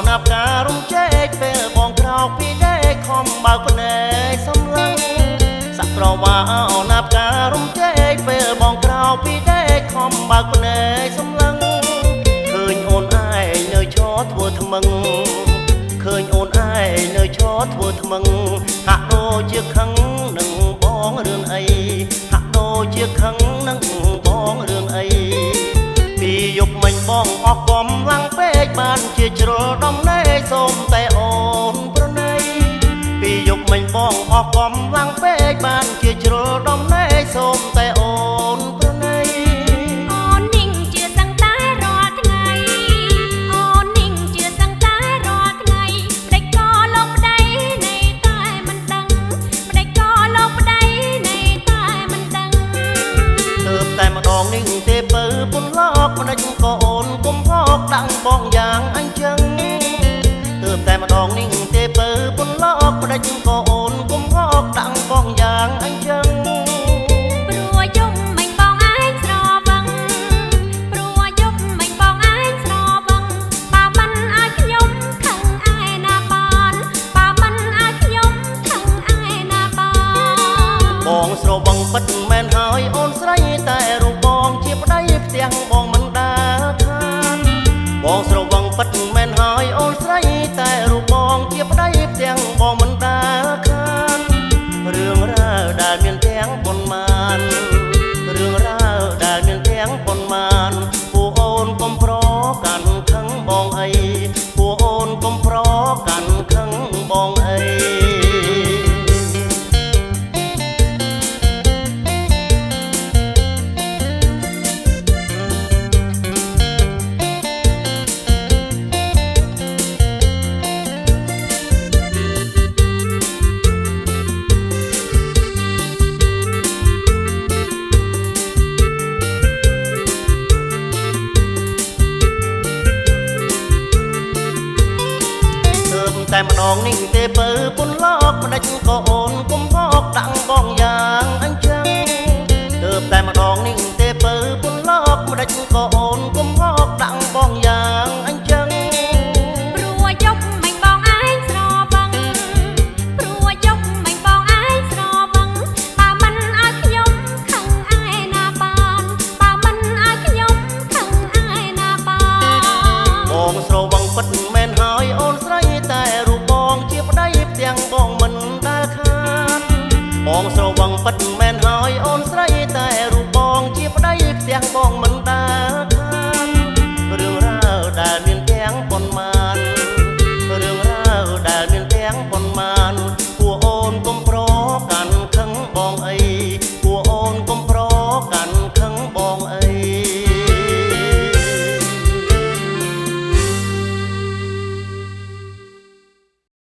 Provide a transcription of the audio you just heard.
นับการุมเจ๊ពេលបងក្រោកពីដេកខំបើកភ្នែកសំឡឹងសាក់ប្រវាណាប់ការុំជែកពេលបងក្រោកពីដេកខំបើកភ្នែកសំឡឹងឃើញអូនឯងនៅឈរធ្វើថ្មឹងឃើញអូនឯងនៅឈរធ្វើថ្មឹងហាក់ដូចជាខឹងនឹងបងរឿងអីហាក់ដូចជាខឹងនឹងបងរឿងអីពីយប់មិញបងអស់កំឡាំងពេកបានជាជ្រុលដំណេកសូមតែអូនប្រណីពីយប់មិញបងអស់កំឡាំងពេកបានជាជ្រុលដំណេកសូមតែអូនប្រណីអូនนิ่งជាសឹងតែរាល់ថ្ងៃអូនนิ่งជាសឹងតែរាល់ថ្ងៃប្ដេចក៏លោកប្ដីនៃតែមិនដឹងប្ដេចក៏លោកប្ដីនៃតែមិនដឹងទើបតែម្ដងនេះទេពើពុនឡកប្ដេចក៏អូនកុំហកដាក់បងយ៉ាងអញ្ចឹងទើបតែម្ដងនេះទេពើពុនឡកប្ដេចក៏អូនកុំហកដាក់បងយ៉ាងអញ្ចឹងព្រោះយំមិនបងឯងស្រវឹងព្រោះយំមិនបងឯងស្រវឹងបើមិនឲ្យខ្ញុំខឹងឯណាបានបើមិនឲ្យខ្ញុំខឹងឯណាបានបងស្រវឹងពិតមែនហើយអូនស្រីតែរូបបងជាប្តីផ្ទះបងមិនដើរខានបងស្រវឹងពិតមែនហើយអូនស្រីតែរូបបងជាប្តីផ្ទះបងមិនដើរខានរឿងរ៉ាវដែលមានទាំងប៉ុន្មានរឿងរ៉ាវដែលមានទាំងប៉ុន្មានពួកអូនកុំប្រកាន់ខឹងបងអីពួកអូនកុំប្រកាន់ខឹងបងអីតែម្ដងនេះទេពើពុនឡកប្ដេចក៏អូនកុំហកដាក់បងយ៉ាង